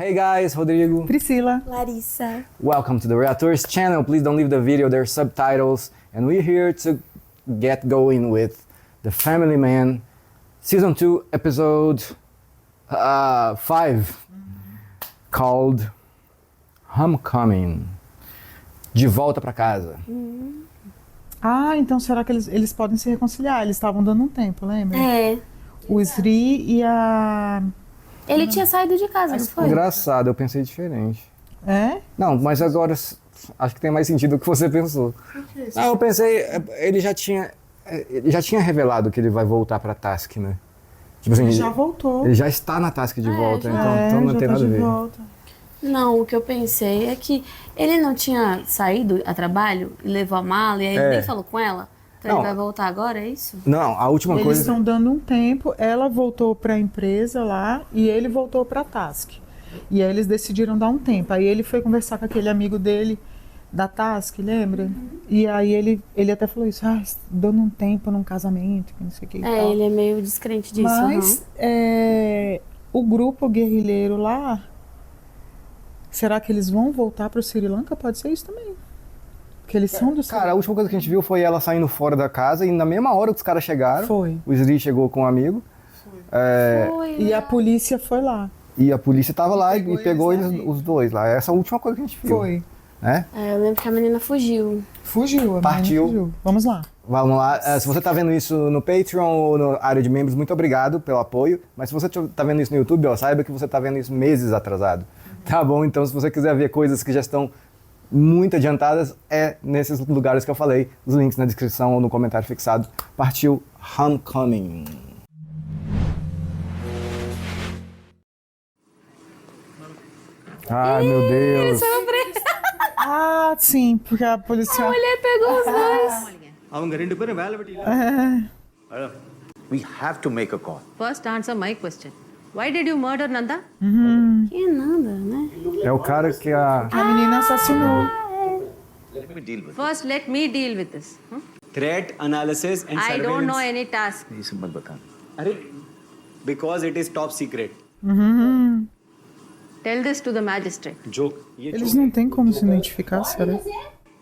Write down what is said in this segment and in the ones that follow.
Hey guys, Rodrigo. Priscila. Larissa. Welcome to the Reators channel. Please don't leave the video, there's subtitles. And we're here to get going with The Family Man, Season 2, Episode 5, called Homecoming. De volta pra casa. Ah, então será que eles podem se reconciliar? Eles estavam dando um tempo, lembra? É. O Sri e a... Ele tinha saído de casa, não foi? Engraçado, eu pensei diferente. É? Não, mas agora acho que tem mais sentido do que você pensou. Ah, eu pensei, ele já tinha revelado que ele vai voltar pra Task, né? Tipo assim, Ele já voltou. ele já está na Task de volta, já. então não já tem tá nada a de ver. volta. Não, o que eu pensei é que ele não tinha saído a trabalho e levou a mala e aí ele nem falou com ela? Então Não. ele vai voltar agora, é isso? Não, a última Eles coisa... estão dando um tempo, ela voltou para a empresa lá e ele voltou para a Task. E aí eles decidiram dar um tempo. Aí ele foi conversar com aquele amigo dele da Task, lembra? E aí ele até falou isso, dando um tempo num casamento, que não sei o que e tal. Ele é meio descrente disso. Mas o grupo guerrilheiro lá, será que eles vão voltar para o Sri Lanka? Pode ser isso também. Porque eles são do Sri Cara, a última coisa que a gente viu foi ela saindo fora da casa e na mesma hora que os caras chegaram, Foi. o Sri chegou com um amigo. Foi, E a polícia foi lá. E a polícia tava lá e pegou eles eles, os dois lá. Essa é a última coisa que a gente viu. Foi. Né? eu lembro que a menina fugiu. Fugiu, a menina Partiu. fugiu. Vamos lá. Vamos lá. Se você tá vendo isso no Patreon ou na área de membros, muito obrigado pelo apoio. Mas se você tá vendo isso no YouTube, saiba que você tá vendo isso meses atrasado. Tá bom? Então, se você quiser ver coisas que já estão muito adiantadas, é nesses lugares que eu falei. Os links na descrição ou no comentário fixado. Partiu Homecoming. Ai, meu Deus. Ah, sim, porque a polícia... Ele pegou os dois. அவங்க ரெண்டு பேரும் வேலை வெட்டியில We have to make a call. First, answer my question. Why did you murder Nanda? Que nada, né? É o cara que a... A menina assassinou. Let me deal with First, let me deal with this. threat analysis and I surveillance don't know any task. it. ये सब मत बता. अरे because it is top secret Tell this to the magistrate. joke ये Eles não têm como se identificar, será?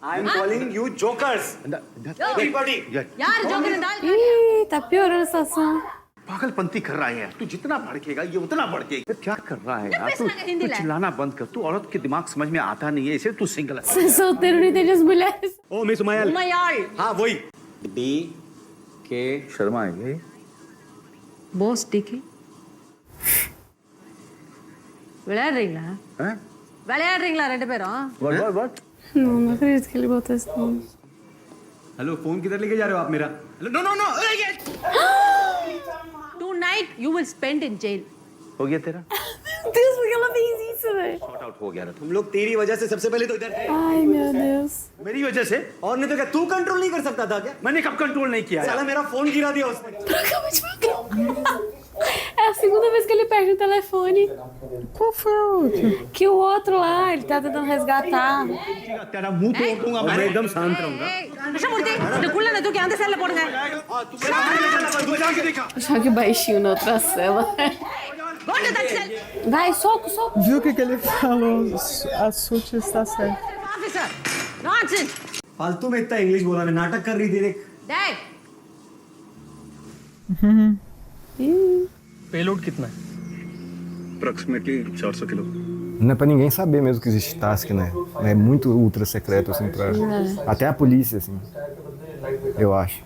I am calling you jokers everybody यार जोकर ने डाल Ih, tá piorando a situação. पागलपंती कर रहा है यार. तू जितना भड़केगा ये उतना भड़केगा. यार क्या कर रहा है यार? पैसे लगे हिंदी तू लाए. चिल्लाना बंद कर. तू औरत के दिमाग समझ में आता नहीं है. इसे तू सिंगल है. Ser solteiro não entende as mulheres. oh miss umayal Mayal. हाँ वही D K शर्मा है ये. Boss Dicky. விளையாடுறீங்களா हैं? விளையாடுறீங்களா ரெண்டு பேரும் What? Não acredito que ele botou esse nome. Hello phone किधर लेके जा रहे हो आप मेरा no no no Tonight you will spend in jail. हो गया तेरा? Meu Deus, por que ela fez isso, velho? Sort out हो गया ना. तुम लोग तेरी वजह से सबसे पहले तो इधर थे Ai, meu Deus. मेरी वजह से और नहीं तो क्या तू कंट्रोल नहीं कर सकता था क्या मैंने कब कंट्रोल नहीं किया साला मेरा फोन गिरा दिया उसने Acabou de pagar. É a segunda vez que ele perde o telefone. Qual foi a outra? Que o outro lá, ele tá tentando resgatar. तेरा मुंह तोड़ दूंगा मैं. एकदम शांत रहूंगा கிருஷ்ணமூர்த்தி இந்த குள்ள தூக்கி அந்த செல்ல போடுங்க Jogue baixinho na outra cela. Go to that cell. Vai, soco, soco. Viu o que ele falou? A Suti está certa. Officer. Nonsense. फालतू में इतना इंग्लिश बोला मैं नाटक कर रही थी देख Dad. पेलोड कितना है? Approximately 400 kilo. Não é pra ninguém saber mesmo que existe Task, né? É muito ultra secreto, assim, pra... Até a polícia, assim. Eu acho.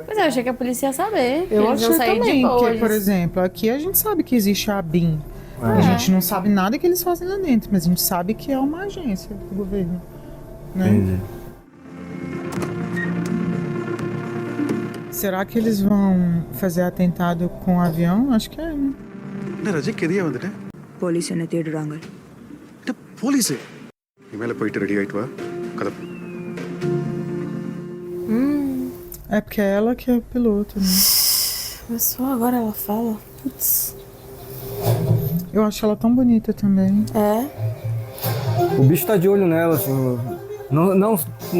Pois é, eu achei que a polícia ia saber. Eu Eles iam achei sair também, de porque, boas. por exemplo, aqui a gente sabe que existe a ABIN. A gente não sabe nada que eles fazem lá dentro, mas a gente sabe que é uma agência do governo. Né? Entendi. Será que eles vão fazer atentado com o avião? Acho que é, né? என்ன ரஜிக்கு எதியா வந்துட்டேன். போலீஸ் என்ன தேடுறாங்க. போலீஸ் இமேல போயிட்டு ரெடி ஆயிட்டு வா. கதை. É porque é ela que é piloto, né? Mas só agora ela fala. Putz. Eu acho ela tão bonita também. É. O bicho tá de olho nela, assim.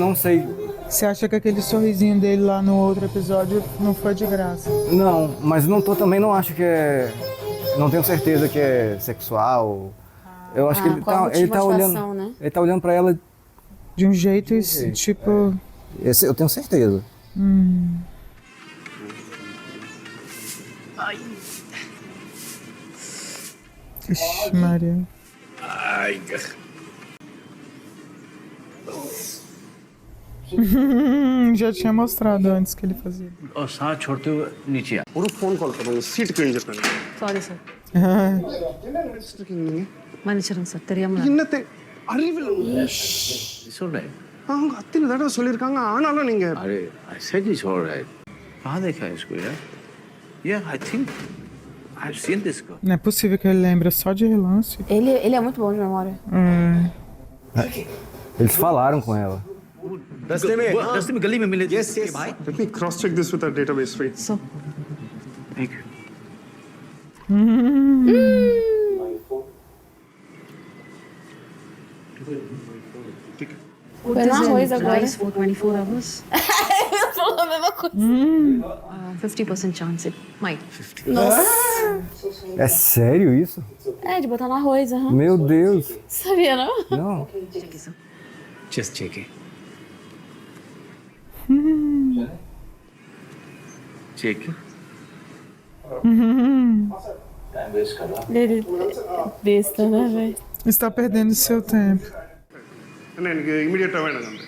Não sei. Você acha que aquele sorrisinho dele lá no outro episódio não foi de graça? Não, mas também não acho que é... Não tenho certeza que é sexual. Eu acho que ele com a tá olhando. motivação, né? Ele tá olhando pra ela. De um jeito, tipo... Eu tenho certeza. Ixi, Maria. Já tinha mostrado antes que ele fazia. और सांस छोड़ते हुए नीचे आ और phone call करो seat clean करना Sorry, sir. மன்னிச்சிருங்க சார் தெரியாம இன்னத்தை அறிவில் It's all right. அவங்க அத்தனை தடவை சொல்லியிருக்காங்க ஆனாலும் நீங்க अरे I said it's all right. कहाँ देखा है इसको यार? Yeah, I think I've seen this girl. Não é possível que ele lembra só de relance. Ele é muito bom de memória. Eles falaram com ela. रास्ते में रास्ते में गली में मिले थे yes yes let me cross check this with our database wait So, Thank you. Foi no arroz agora. rice for 24 hours. Falou a mesma coisa. 50% chance it might. Nossa. É sério isso? É, de botar no arroz, aham. Meu Deus. Sabia, não? Não. Check it, sir. Just checking. Checking. Ele... Besta, né, velho? Está perdendo seu tempo. என்ன எனக்கு இமிடியேட்டா வேணும் நம்ம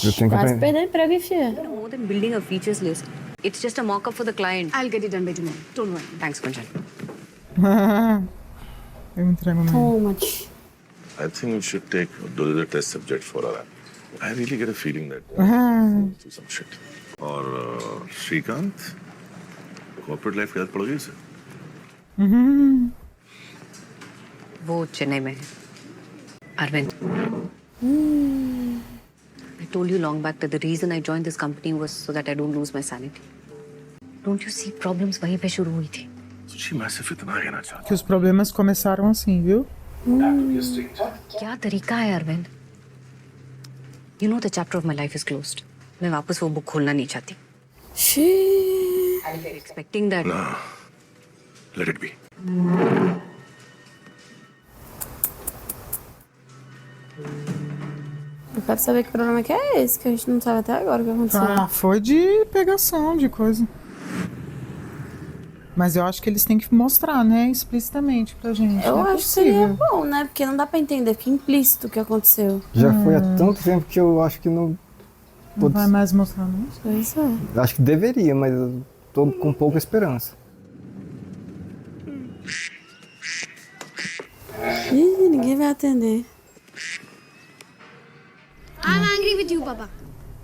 Eu tenho que Quase aprender. perdeu emprego, hein, filha? More than building a features list, it's just a mock-up for the client. I'll get it done by tomorrow. Don't worry. Thanks, Kunjan. Eu entrego mesmo. Too much. I think we should take Abdul as a test subject for our app. I really get a feeling that do some shit. और Shrikant corporate life की आदत पड़ गई उसे. वो चेन्नई में है. Arvind. I told you long back that the reason I joined this company was so that I don't lose my sanity. Don't you see problems वहीं पे शुरू हुई थी? Sochi मैं सिर्फ इतना कहना चाहता Que os problemas começaram assim, viu? क्या तरीका है Arvind? You know the chapter of my life is closed. मैं वापस वो बुक खोलना नहीं चाहती. Xiii. I'm expecting that. हूँ. Let it be. Eu quero saber que problema que é esse, que a gente não sabe até agora o que aconteceu. Ah, foi de pegação, de coisa. Mas eu acho que eles têm que mostrar, né, explicitamente pra gente. Eu não é acho que seria possível. bom, né? Porque não dá pra entender, fica implícito o que aconteceu. Já foi há tanto tempo que eu acho que não. Não vai mais mostrar, não? Pois é. Acho que deveria, mas eu tô com pouca esperança. Ih, ninguém vai atender. I'm angry with you, Papa.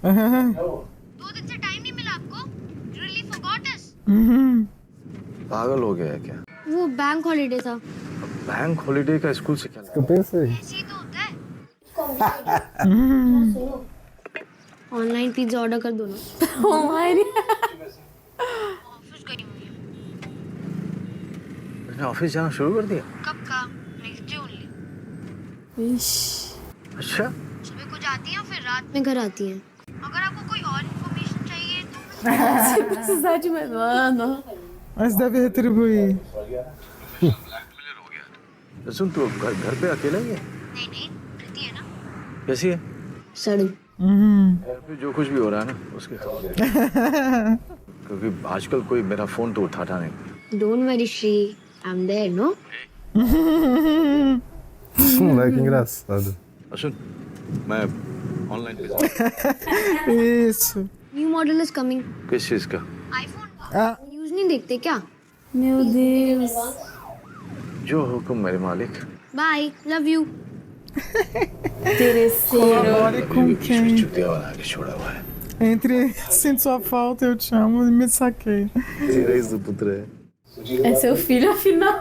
2 दिन से टाइम नहीं मिला आपको? You really forgot us? पागल हो गया है क्या? वो बैंक हॉलीडे था। बैंक हॉलीडे का स्कूल से क्या? Eu pensei. ऐसे ही तो होता है। ऑनलाइन पिज्जा ऑर्डर कर दो ना। Online. ऑफिस गई हुई है। मैंने ऑफिस जाना शुरू कर दिया. कब का? Next day only. Ixi. अच्छा. सुबह को जाती हैं फिर रात में घर आती हैं। अगर आपको कोई और इन्फॉर्मेशन चाहिए तो Se precisar de mais. Mano. Mas deve retribuir. सुन तू घर पे अकेला ही है? नहीं नहीं प्रीति है ना। कैसी है? सड़ी। घर पे जो कुछ भी हो रहा है ना उसकी खबर. क्योंकि आजकल कोई मेरा फोन तो उठाता नहीं. Don't worry Shri I am there no. Moleque engraçado. सुन मैं ऑनलाइन पे Isso. New model is coming. किस चीज का? आईफोन Ah, न्यूज़ नहीं देखते क्या? Meu Deus. जो हुक्म मेरे मालिक. Bye love you. Interesseiro. olha com quem. चुतिया वाला आगे छोड़ा हुआ है. Entre sinto sua falta, eu te amo e me saquei. तेरा ही सुपुत्र है. É seu filho, afinal.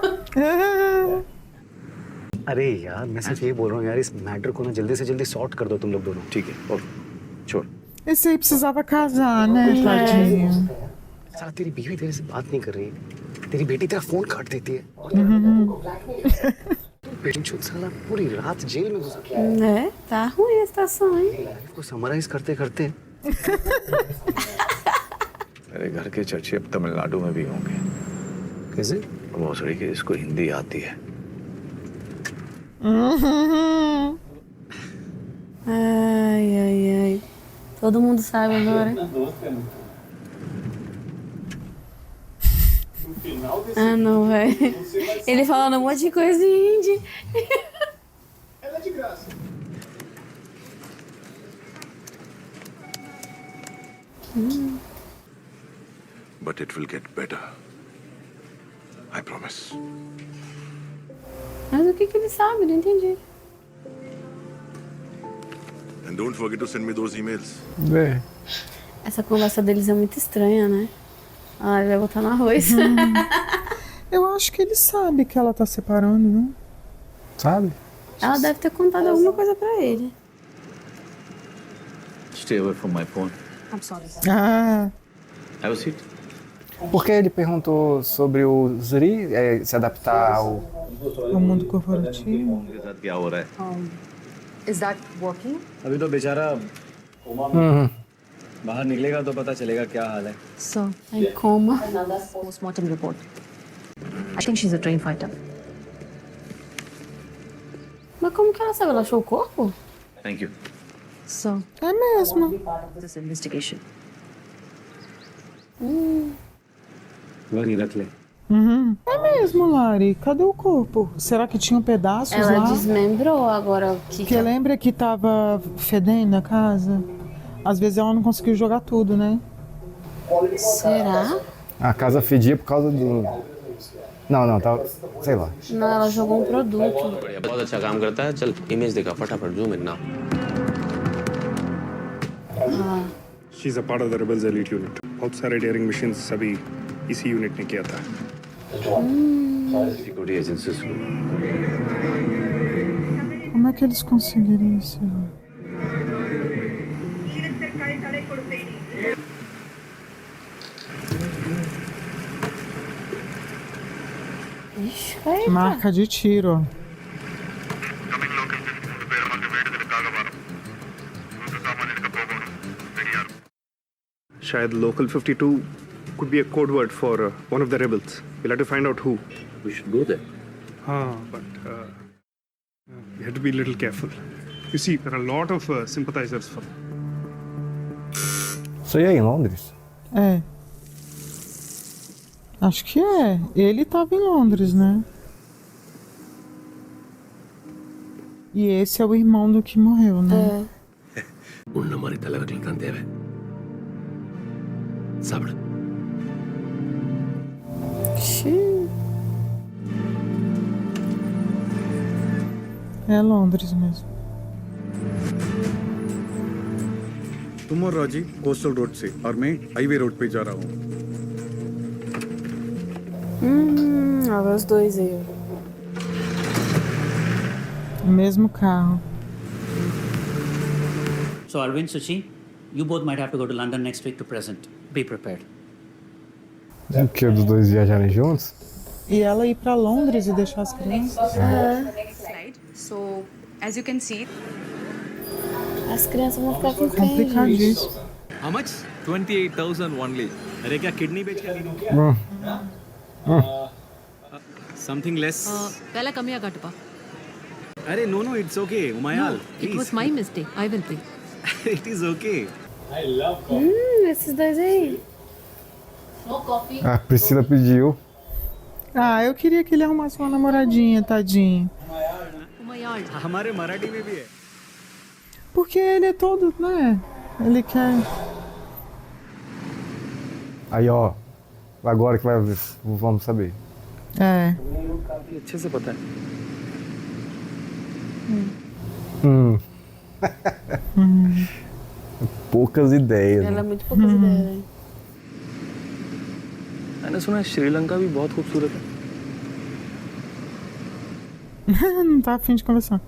अरे यार मैं सिर्फ ये बोल रहा हूँ यार इस मैटर को ना जल्दी से जल्दी सॉर्ट कर दो तुम लोग दोनों. ठीक है और छोड़. Esse aí precisava casar, né, tadinho? साला तेरी बीवी तेरे से बात नहीं कर रही. तेरी बेटी तेरा फोन काट देती है. बेटी चुप साला पूरी रात जेल में घुसा. É, tá ruim a situação, hein? को समराइज करते करते मेरे घर के चर्चे अब तमिलनाडु में भी होंगे. कैसे भोसड़ी के इसको हिंदी आती है. Ai, ai, ai. Todo mundo sabe agora. Ah, não, velho. Ele falando um monte de coisa em hindi. Ela é de graça. But it will get better. I promise. Mas o que ele sabe? Não entendi. And don't forget to send me those emails. É. Essa conversa deles é muito estranha, né? Ah, ele vai botar no arroz. Eu acho que ele sabe que ela tá separando, não? Sabe? Ela deve ter contado alguma coisa pra ele. Stay away from my phone. I'm sorry. Ah, Have a seat. Por que ele perguntou sobre o Zuri se adaptar ao... o mundo corporativo. मेरे साथ क्या हो रहा है? Is that working? अभी तो बेचारा कोमा बाहर निकलेगा तो पता चलेगा क्या हाल है. Sir, Em coma. postmortem report. I think she's a trained fighter. Mas como que ela sabe? Ela achou o corpo? Thank you. Sir, É mesmo. this investigation. वही रख ले. É mesmo, Lari. Cadê o corpo? Será que tinha pedaços Ela lá? desmembrou agora o que. Porque lembra que tava fedendo a casa? Às vezes ela não conseguiu jogar tudo, né? Será? A casa fedia por causa do... Não, tava... sei lá. Não, ela jogou um produto. बहुत अच्छा काम करता है. चल इमेज दिखा फटाफट zoom in ना. She's a part of the rebels elite unit. बहुत सारे डेयरिंग मिशंस सभी इसी यूनिट ने किया था. Security agencies. Como é que eles conseguiram isso? Ixi, eita. Marca de tiro. शायद लोकल 52 could be a code word for one of the rebels. We'll have to find out who. We should go there. But we have to be a little careful. You see, there are a lot of sympathizers for. Isso aí é em Londres? É. Acho que é. Ele tava em Londres, né? E esse é o irmão do que morreu, né? उन हमारी तलक लिखन देवे. साबड़. Xiii. É Londres mesmo. तुम और राजी coastal road से और मैं हाईवे रोड पे जा रहा हूँ. Olha os dois aí. Mesmo carro. So Arvind, Suchi, you both might have to go to London next week to present. Be prepared. O que? Dos dois viajarem juntos? E ela ir pra Londres e deixar as crianças? Next slide. So, as you can see, As crianças vão ficar com quem? Complicadíssimo. How much? 28,000 only. अरे क्या किडनी बेच कर ली? Something less. Vela kamiya gatpa. अरे no, it's okay. Umayal, It was my mistake. I will pay. It is okay. Esses dois aí. A Priscila pediu. Ah, eu queria que ele arrumasse uma namoradinha, tadinho. Umayal. हमारे मराठी में भी है. Porque ele é todo, né? Ele quer. Aí, ó. Agora que vamos saber. É. अच्छे से पता है. Poucas ideias. Ela é Né? muito poucas ideias, né? मैंने सुना है श्रीलंका भी बहुत खूबसूरत है. Não tá afim de conversar.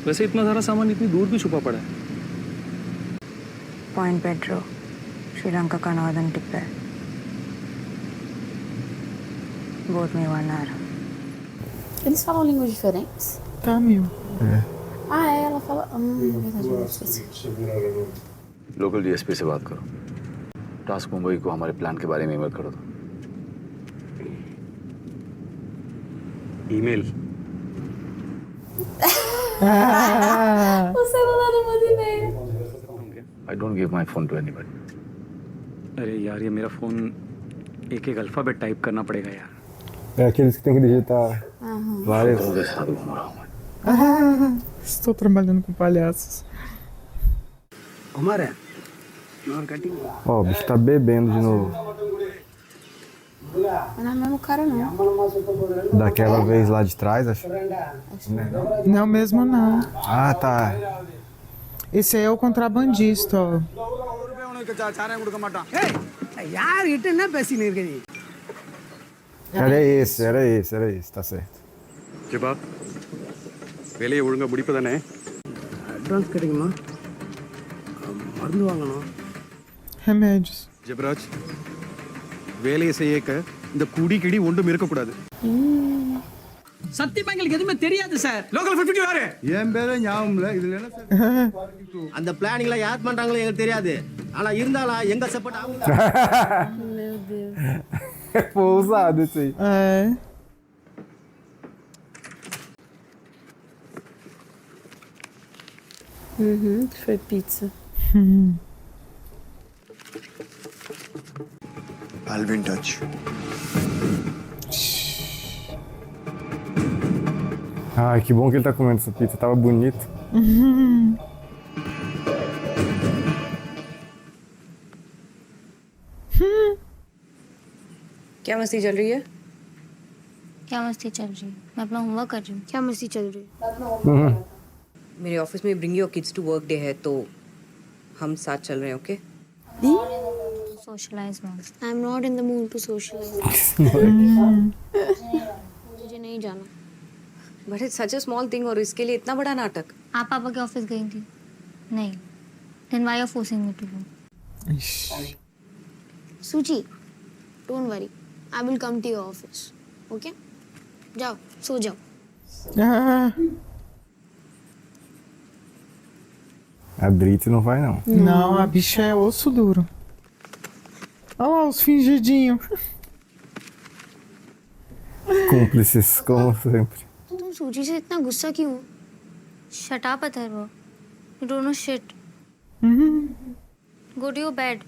वैसे इतना सारा सामान इतनी दूर भी छुपा पड़ा है. Point Pedro, श्रीलंका का नॉर्दर्न टिप है. Both me one hour. Eles falam línguas diferentes? Tamil. Ah, é, ela fala. Verdade, eu esqueci. Local DSP से बात करो. टास्क मुंबई को हमारे प्लान के बारे में ईमेल करो. Email O celular não manda e-mail. I don't give my phone to anybody. अरे यार ये मेरा फोन एक एक अल्फाबेट टाइप करना पड़ेगा यार. É aqueles que tem que digitar várias. Estou trabalhando com palhaços. हमारा Ó, o bicho tá bebendo de novo. Não é o mesmo cara, não. Daquela vez lá de trás, acho. Não é o mesmo, não. Ah, tá. Esse aí é o contrabandista, ó. யார்கிட்ட என்ன பேசின்னு இருக்க நீ? Era esse, tá certo. Jeba வேலையை ஒழுங்கா முடிப்பதானே? அட்வான்ஸ் கிடைக்குமா? மருந்து வாங்கணும். Remédios. ஜெபராஜ் வேலையை செய்யக்க இந்த குடி கிடி ஒன்றும் இருக்கக்கூடாது. சத்தியமா எங்களுக்கு எதுவுமே தெரியாது சார். லோக்கல் 52 யாரு? என் பேரே ஞாபகம் இல்ல. இதுல என்ன சார்? அந்த பிளானிங்ல யார் பண்றாங்களோ எங்களுக்கு தெரியாது. ஆனா இருந்தாலும் எங்க சப்போர்ட் ஆகும். Meu Deus. Foi ousado esse aí. É. Que foi pizza. I'll be in touch. Ai, que bom que ele tá comendo essa pizza, tava bonito. क्या मस्ती चल रही है? क्या मस्ती चल रही है? मैं अपना होमवर्क कर रही हूँ. क्या मस्ती चल रही है? मेरे ऑफिस में bring your kids to work day है तो हम साथ चल रहे हैं, okay? Socialize, mom. I'm not in the mood to socialize. मुझे नहीं जाना. But it's such a small thing और इसके लिए इतना बड़ा नाटक. आप पापा के ऑफिस गई थी? नहीं. Then why you're forcing me to go? Suchi, don't worry. I will come to your office. Okay? जाओ, सो जाओ. A Brit não vai, não. Não, a bicha é osso duro. Olha lá os fingidinhos. Cúmplices, como sempre. तुम सूची से इतना गुस्सा क्यों? Shut up, Atharva. You don't know shit. Go to your bed.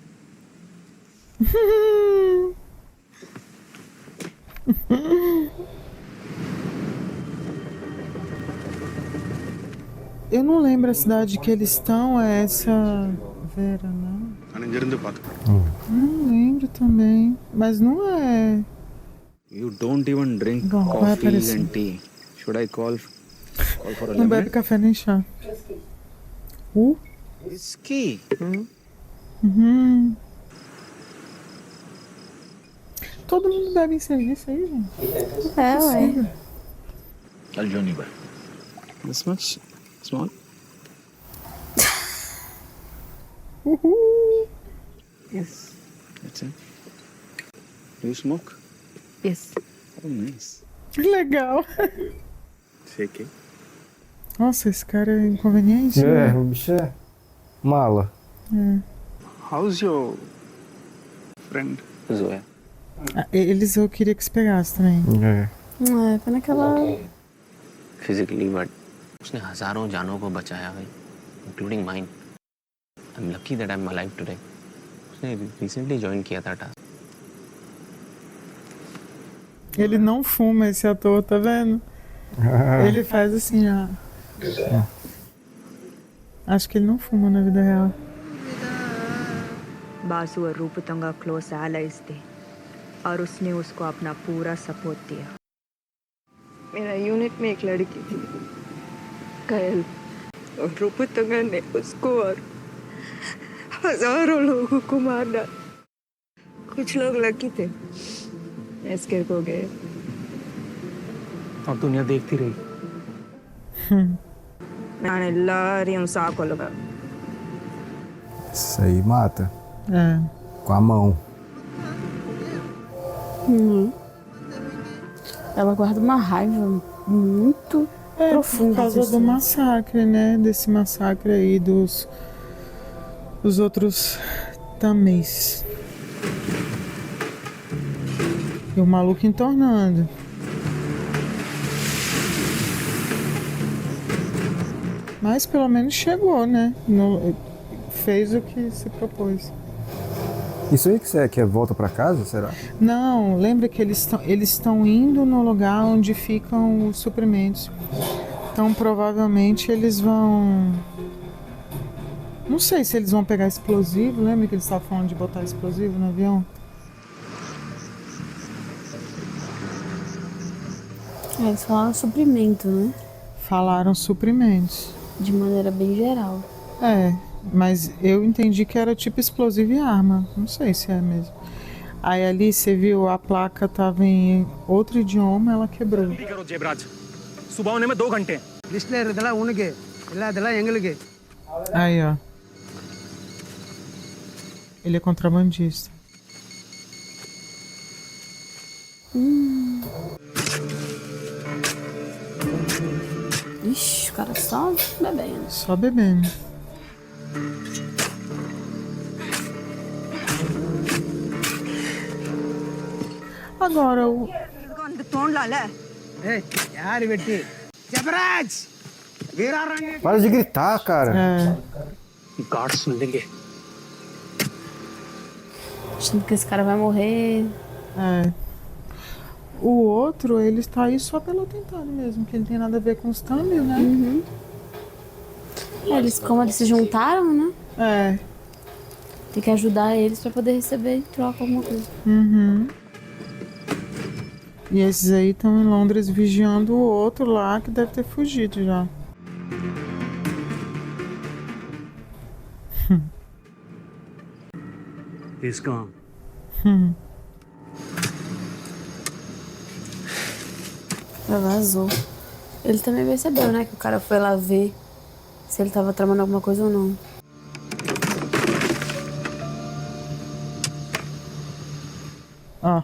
Eu não lembro a cidade que eles estão, é essa Vera, não? நான் இங்கிருந்து பார்த்துக்கிறேன். Não lembro também, mas não é. You don't even drink Bom, vai coffee aparecer. and tea. Should I call for a Não lemonade? bebe café nem chá. Whisky. Todo mundo bebe em serviço aí, gente. É, ué. Tell Johnny bhai. This much small? Yes. That's it. Do you smoke? Yes. Oh, nice. Legal. Shake it. Nossa, esse cara é inconveniente. É, né? o bicho é mala. How's your friend? Zoé. Eles eu queria que esperasse também. É. Foi naquela. Physically but उसने हजारों जानों को बचाया है, including mine. I am lucky that I am alive today. उसने recently join किया था task. Ele não fuma, esse ator, tá vendo? Ele faz assim, ó. Acho que ele não fuma na vida real. Basu और रूपतंगा close allies थे और उसने उसको अपना पूरा सपोर्ट दिया. मेरा यूनिट में एक लड़की थी कयल और रूपतंगा ने उसको और हजारों लोगों को मार डाला. कुछ लोग लकी थे, एस्केप हो गए और दुनिया देखती रही. நான் எல்லாரையும் சாக்கொள்ளுவேன். Isso aí mata. É. Com a mão. Ela guarda uma raiva muito profunda. Por causa do massacre, né? Desse massacre aí dos outros tamês. E o maluco entornando. Mas pelo menos chegou, né? Fez o que se propôs. Isso aí que você quer volta pra casa, será? Não, lembra que eles estão indo no lugar onde ficam os suprimentos. Então provavelmente eles vão... Não sei se eles vão pegar explosivo. Lembra que eles estavam falando de botar explosivo no avião? Eles falaram suprimento, né? Falaram suprimentos. De maneira bem geral. É, mas eu entendi que era tipo explosivo e arma. Não sei se é mesmo. Aí ali você viu, a placa tava em outro idioma, ela quebrou. Aí, ó. Ele é contrabandista. Ixi, o cara só bebendo. Só bebendo. Agora o... Para de gritar, cara. Achando que esse cara vai morrer. É. O outro, ele está aí só pelo atentado mesmo, que não tem nada a ver com os Tamil, né? Uhum. Como eles se juntaram, né? É. Tem que ajudar eles pra poder receber em troca alguma coisa. Uhum. E esses aí estão em Londres vigiando o outro lá, que deve ter fugido já. He's gone. Já vazou. Ele também percebeu, né? Que o cara foi lá ver se ele tava tramando alguma coisa ou não. Ó.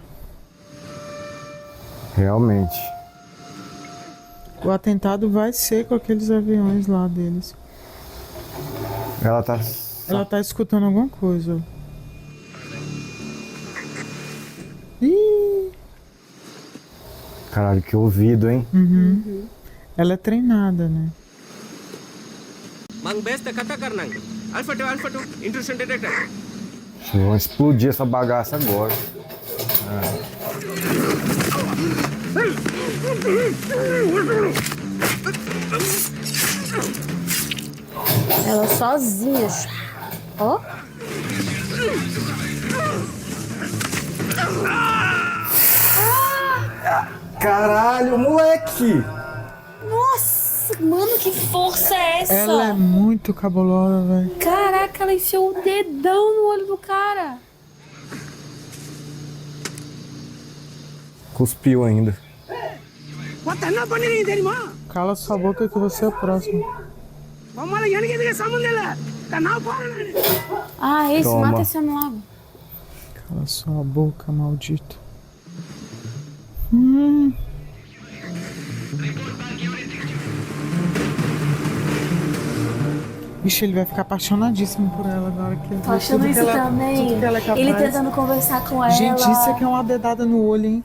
Realmente. O atentado vai ser com aqueles aviões lá deles. Ela tá escutando alguma coisa. Ih! Caralho, que ouvido, hein? Uhum. Ela é treinada, né? Vão explodir essa bagaça agora. Ela sozinha. Ó. Caralho, moleque! Nossa, mano, que força é essa? Ela é muito cabulosa, velho. Caraca, ela enfiou o dedão no olho do cara. Cuspiu ainda. Cala sua boca que você é o próximo. Ah, esse Toma. mata esse homem logo. Cala sua boca, maldito. Ixi, ele vai ficar apaixonadíssimo por ela agora. Que Tô achando isso também. Tudo que ela é capaz. Ele tentando conversar com ela. Gente, isso aqui é uma dedada no olho, hein?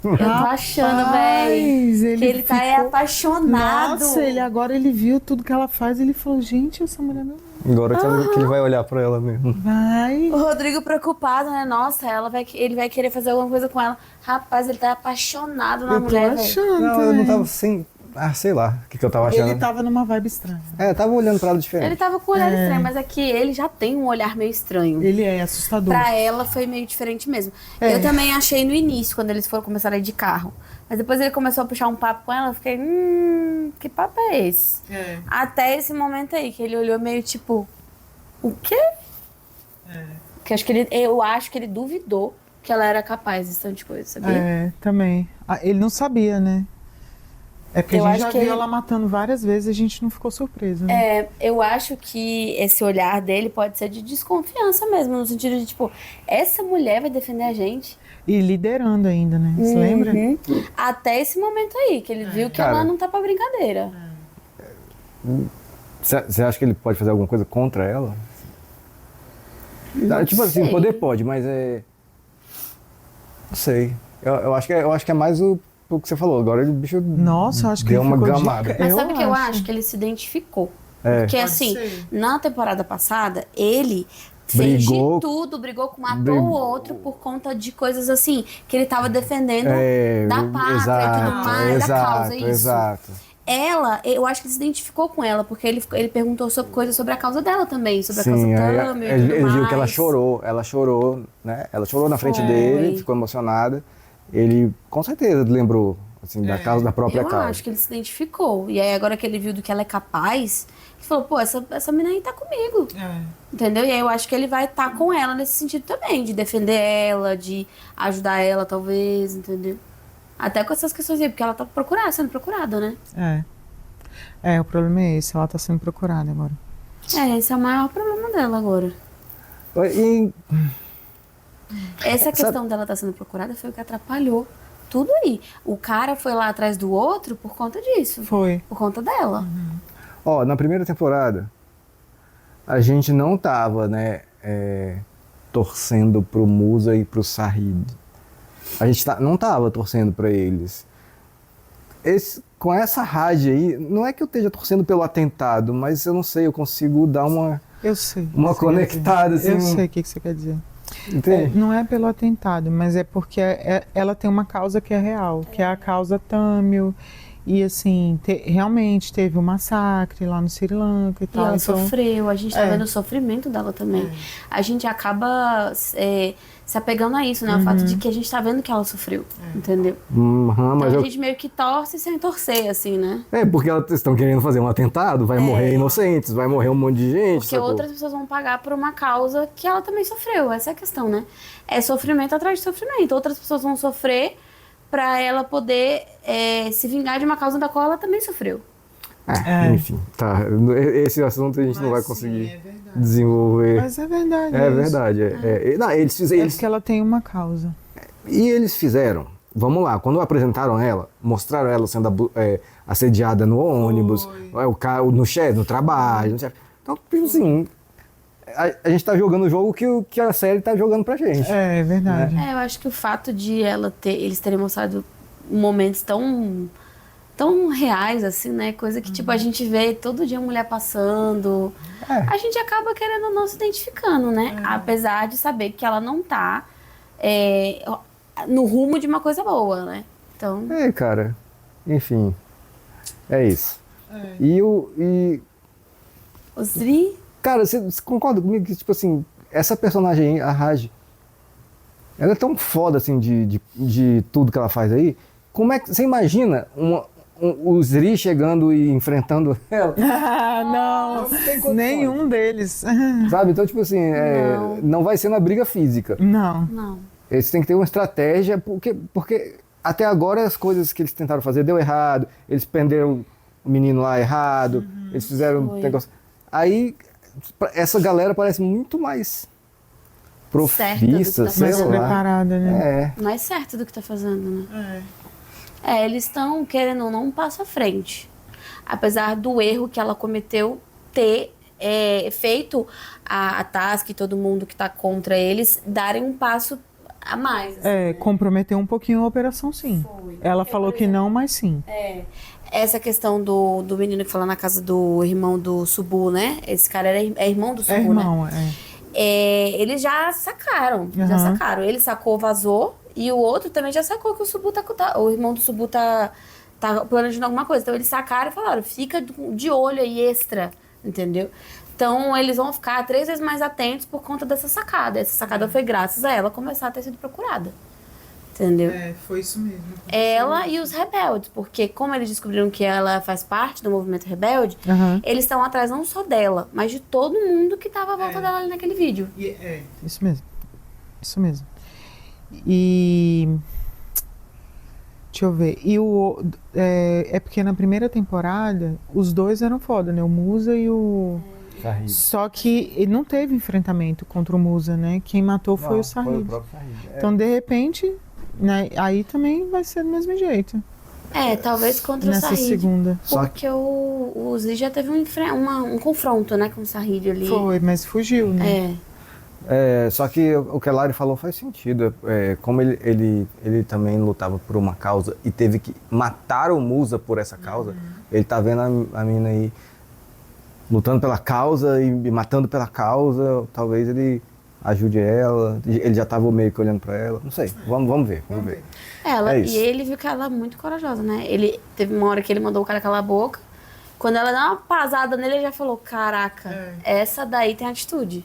Eu tô achando, velho, que ele tá apaixonado. Nossa, ele viu tudo que ela faz e ele falou, gente, essa mulher não... Agora que ele vai olhar pra ela mesmo. Vai. O Rodrigo preocupado, né? Nossa, ele vai querer fazer alguma coisa com ela. Rapaz, ele tá apaixonado na mulher, velho. Não, eu não tava assim... Ah, sei lá o que eu tava achando. Ele tava numa vibe estranha. É, tava olhando pra ela diferente. Ele tava com um olhar estranho, mas aqui ele já tem um olhar meio estranho. Ele é assustador. Pra ela foi meio diferente mesmo. É. Eu também achei no início, quando eles foram começar a ir de carro. Mas depois ele começou a puxar um papo com ela, eu fiquei, que papo é esse? É. Até esse momento aí, que ele olhou meio tipo, o quê? Que eu acho que ele duvidou que ela era capaz desse tanto de coisa, sabia? É, também. Ah, ele não sabia, né? É porque Eu a acho gente já que viu ele- ela matando várias vezes e a gente não ficou surpresa, né? É, eu acho que esse olhar dele pode ser de desconfiança mesmo, no sentido de, tipo, essa mulher vai defender a gente. E liderando ainda, né? Você lembra? Uhum. Até esse momento aí, que ele viu que Cara. ela não tá pra brincadeira. Você acha que ele pode fazer alguma coisa contra ela? Não Tipo assim, sei. poder pode, mas é... Não sei. Eu acho que é mais o o que você falou, agora o bicho Nossa, eu acho que deu ele uma ficou de gamada. Mas sabe o que eu acho? Que ele se identificou. Porque assim, na temporada passada, ele fez de tudo, brigou com um ou outro por conta de coisas assim, que ele tava defendendo da pátria e tudo mais, da causa, isso. Exato. Ela, eu acho que ele se identificou com ela, porque ele perguntou coisas sobre a causa dela também, sobre a causa Tami e tudo ele mais. viu que ela chorou, né? Ela chorou na frente dele, ficou emocionada. Ele, com certeza, lembrou, assim, da causa, da própria causa. Eu acho que ele se identificou. E aí, agora que ele viu do que ela é capaz, ele falou, pô, essa menina aí tá comigo. Entendeu? E aí, eu acho que ele vai estar com ela nesse sentido também, de defender ela, de ajudar ela, talvez, entendeu? Até com essas questões aí, porque ela tá sendo procurada, né? O problema é esse, ela tá sendo procurada agora. Esse é o maior problema dela agora. E... Essa questão dela estar sendo procurada foi o que atrapalhou tudo aí. O cara foi lá atrás do outro por conta disso. Foi. Por conta dela. Ó, na primeira temporada, a gente não tava, né, torcendo pro Musa e pro Sahid. A gente não tava torcendo pra eles. Com essa rádio aí, não é que eu esteja torcendo pelo atentado, mas eu não sei, eu consigo dar uma... Eu sei. Uma conectada, assim. Eu sei o que você quer dizer. Entende? Não é pelo atentado, mas é porque ela tem uma causa que é real, que é a causa Tamil. E assim, realmente teve um massacre lá no Sri Lanka e tal. E ela então, sofreu, a gente tá vendo o sofrimento dela também. A gente acaba se apegando a isso, né? O fato de que a gente tá vendo que ela sofreu, entendeu? Mas então a gente meio que torce sem torcer, assim, né? Porque elas estão querendo fazer um atentado, vai morrer inocentes, vai morrer um monte de gente. Porque outras pessoas vão pagar por uma causa que ela também sofreu, essa é a questão, né? É sofrimento atrás de sofrimento. Outras pessoas vão sofrer pra ela poder se vingar de uma causa da qual ela também sofreu. Enfim, tá. Esse assunto a gente não vai conseguir desenvolver. Mas é verdade. É verdade. Não, eles fizeram. Porque ela tem uma causa. E eles fizeram. Vamos lá, quando apresentaram ela, mostraram ela sendo assediada no ônibus, no trabalho. Então, assim, a gente tá jogando o jogo que a série tá jogando pra gente. É verdade. Né? Eu acho que o fato de eles terem mostrado momentos tão reais, assim, né? Coisa que, tipo, a gente vê todo dia a mulher passando. A gente acaba querendo ou não se identificando, né? Apesar de saber que ela não tá no rumo de uma coisa boa, né? Então... cara. Enfim. É isso. E o Sri... Cara, você concorda comigo que, tipo assim, essa personagem aí, a Raj, ela é tão foda, assim, de tudo que ela faz aí. Como é que... Você imagina o Sri chegando e enfrentando ela? Não, nenhum deles. Sabe? Então, tipo assim, não vai ser na briga física. Não. Eles têm que ter uma estratégia, porque até agora as coisas que eles tentaram fazer deu errado, eles prenderam o menino lá errado, eles fizeram um negócio... Aí, essa galera parece muito mais profissa, sei mais lá. preparada, né? Mais certo do que tá fazendo, né? Eles estão querendo ou não um passo à frente. Apesar do erro que ela cometeu ter feito a Task e todo mundo que tá contra eles darem um passo a mais. Assim, comprometeu um pouquinho a operação, sim. Ela falou que não, mas sim. Essa questão do menino que foi lá na casa do irmão do Subu, né? Esse cara é irmão do Subu, né? Eles já sacaram, Ele sacou, vazou. E o outro também já sacou que o Subu o irmão do Subu tá planejando alguma coisa. Então eles sacaram e falaram, fica de olho aí extra, entendeu? Então eles vão ficar 3 vezes mais atentos por conta dessa sacada. Essa sacada foi graças a ela começar a ter sido procurada. Entendeu? Foi isso mesmo. Ela e os rebeldes, porque como eles descobriram que ela faz parte do movimento rebelde, eles estão atrás não só dela, mas de todo mundo que estava à volta dela ali naquele vídeo. Isso mesmo. Isso mesmo. E... Deixa eu ver. E porque na primeira temporada, os dois eram foda, né? O Musa e o... Sahid. Só que não teve enfrentamento contra o Musa, né? Quem matou foi o Sahid. Foi o próprio Sahid. Então, de repente... Né? Aí também vai ser do mesmo jeito. Talvez contra nessa o Sahid. Segunda. Porque o Zri já teve um confronto, né, com o Sahid ali. Foi, mas fugiu, né? Só que o que a Lari falou faz sentido. Como ele também lutava por uma causa e teve que matar o Musa por essa causa, ele tá vendo a menina aí lutando pela causa e matando pela causa, talvez ele ajude ela, ele já tava meio que olhando pra ela, não sei, vamos ver. E ele viu que ela é muito corajosa, né? Ele teve uma hora que ele mandou o cara calar a boca, quando ela deu uma pasada nele, ele já falou, caraca, essa daí tem atitude.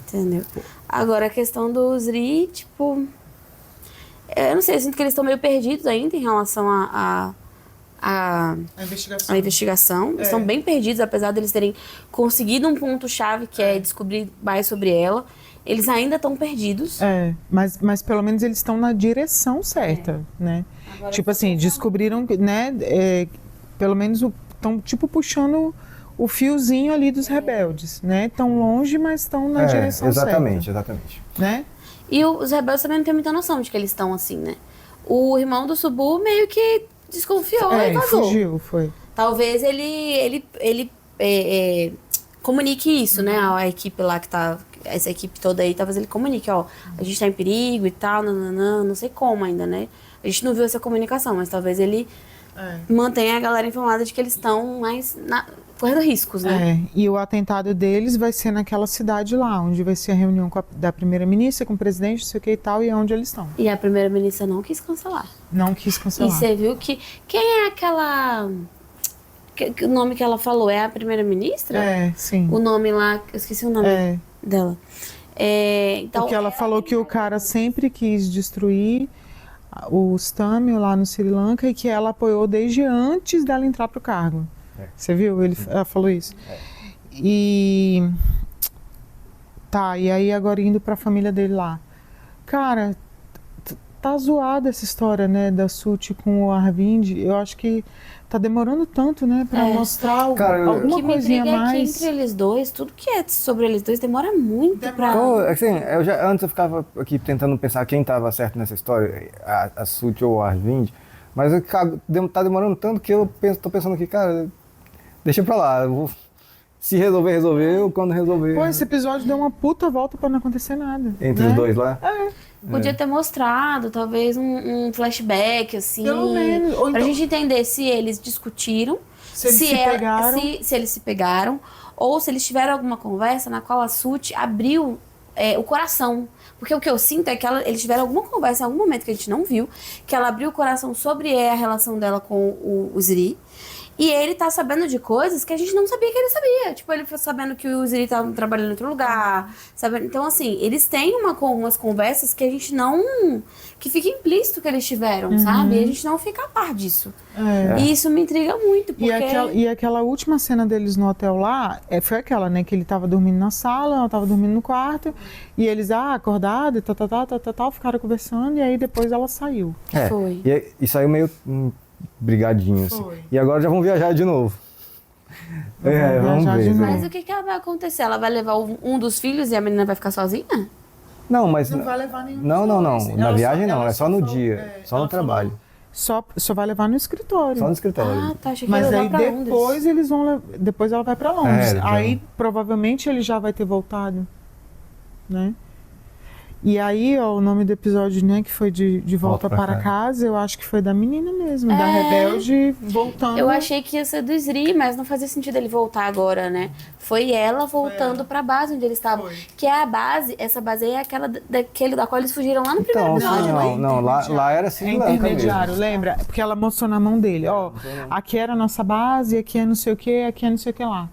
Entendeu? Agora, a questão do Zri, tipo, eu não sei, eu sinto que eles estão meio perdidos ainda em relação à investigação. Eles estão bem perdidos, apesar de eles terem conseguido um ponto-chave, que é descobrir mais sobre ela. Eles ainda estão perdidos. Mas pelo menos eles estão na direção certa, né? Agora, tipo assim, descobriram, né? Pelo menos estão tipo puxando o fiozinho ali dos rebeldes, né? Estão longe, mas estão na direção certa. Exatamente. Né? E os rebeldes também não têm muita noção de que eles estão assim, né? O irmão do Subu meio que desconfiou e vazou. Fugiu, foi. Talvez ele comunique isso, né? A equipe lá que tá... Essa equipe toda aí, talvez ele comunique, ó, a gente tá em perigo e tal, não sei como ainda, né? A gente não viu essa comunicação, mas talvez ele mantenha a galera informada de que eles estão mais correndo riscos, né? E o atentado deles vai ser naquela cidade lá, onde vai ser a reunião da primeira-ministra, com o presidente, não sei o que e tal, e é onde eles estão. E a primeira-ministra não quis cancelar. Não quis cancelar. E você viu que... Quem é aquela... O nome que ela falou é a primeira-ministra? Sim. O nome lá, eu esqueci o nome dela. Então, porque ela falou que o cara sempre quis destruir os Tamil lá no Sri Lanka e que ela apoiou desde antes dela entrar pro cargo. Você viu? Ela falou isso. E aí agora indo pra família dele lá. Cara, tá zoada essa história, né, da Suti com o Arvind. Eu acho que tá demorando tanto, né, pra mostrar alguma coisinha a mais. É que entre eles dois, tudo que é sobre eles dois demora muito pra... Assim, antes eu ficava aqui tentando pensar quem tava certo nessa história, a Suti ou o Arvind, mas tá demorando tanto que eu tô pensando aqui, cara, deixa pra lá, se resolveu, quando resolver... Pô, esse episódio deu uma puta volta pra não acontecer nada. Entre os dois lá? Podia ter mostrado, talvez, um flashback, assim. Pelo menos. Ou pra então, gente entender se eles discutiram, se eles se pegaram, ou se eles tiveram alguma conversa na qual a Suti abriu o coração. Porque o que eu sinto é que eles tiveram alguma conversa em algum momento que a gente não viu, que ela abriu o coração sobre a relação dela com o Zri. E ele tá sabendo de coisas que a gente não sabia que ele sabia. Tipo, ele foi sabendo que o Zri tava trabalhando em outro lugar, sabe? Então, assim, eles têm umas conversas que a gente não... Que fica implícito que eles tiveram, sabe? E a gente não fica a par disso. E isso me intriga muito, porque... E aquela última cena deles no hotel lá, foi aquela, né? Que ele tava dormindo na sala, ela tava dormindo no quarto, e eles, acordado, e ficaram conversando, e aí depois ela saiu. Foi. E saiu meio... brigadinho, assim. E agora já vão viajar de novo. Vamos ver. Mas o que ela vai acontecer? Ela vai levar um dos filhos e a menina vai ficar sozinha? Não, mas... Não vai levar nenhum. Não. Na viagem não, é só no dia. Só no trabalho. Só vai levar no escritório. Só no escritório. Achei que mas ia aí levar pra depois eles vão... Depois ela vai pra Londres. já... Aí provavelmente ele já vai ter voltado, né? E aí, o nome do episódio, né, que foi de volta para casa, eu acho que foi da menina mesmo, da rebelde voltando. Eu achei que ia ser do Zri, mas não fazia sentido ele voltar agora, né? Foi ela voltando para a base onde eles estavam. Que é a base, essa base aí é aquela da qual eles fugiram lá no primeiro episódio. Não, lá era assim. É intermediário, lembra? Porque ela mostrou na mão dele, aqui era a nossa base, aqui é não sei o que, aqui é não sei o que lá.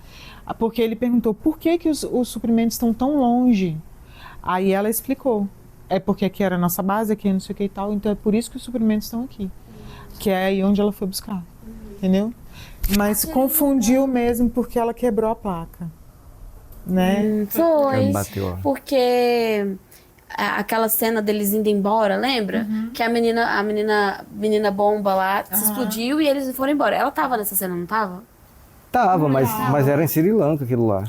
Porque ele perguntou, por que os suprimentos estão tão longe? Aí ela explicou, é porque aqui era a nossa base, aqui não sei o que e tal, então é por isso que os suprimentos estão aqui, que é aí onde ela foi buscar, entendeu? Mas confundiu mesmo porque ela quebrou a placa, né? Foi, porque aquela cena deles indo embora, lembra? Que a menina bomba lá se explodiu e eles foram embora. Ela tava nessa cena, não tava? Tava, mas era em Sri Lanka aquilo lá.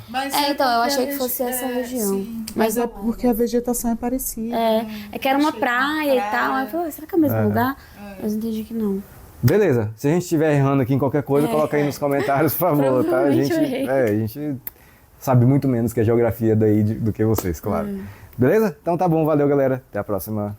Então, eu achei que fosse essa região. Sim. Mas é porque a vegetação é parecida. É que era uma praia e tal. Aí eu falei, será que é o mesmo lugar? Mas entendi que não. Beleza. Se a gente estiver errando aqui em qualquer coisa, coloca aí nos comentários, por favor, tá? A gente sabe muito menos que a geografia daí do que vocês, claro. Beleza? Então tá bom, valeu galera, até a próxima.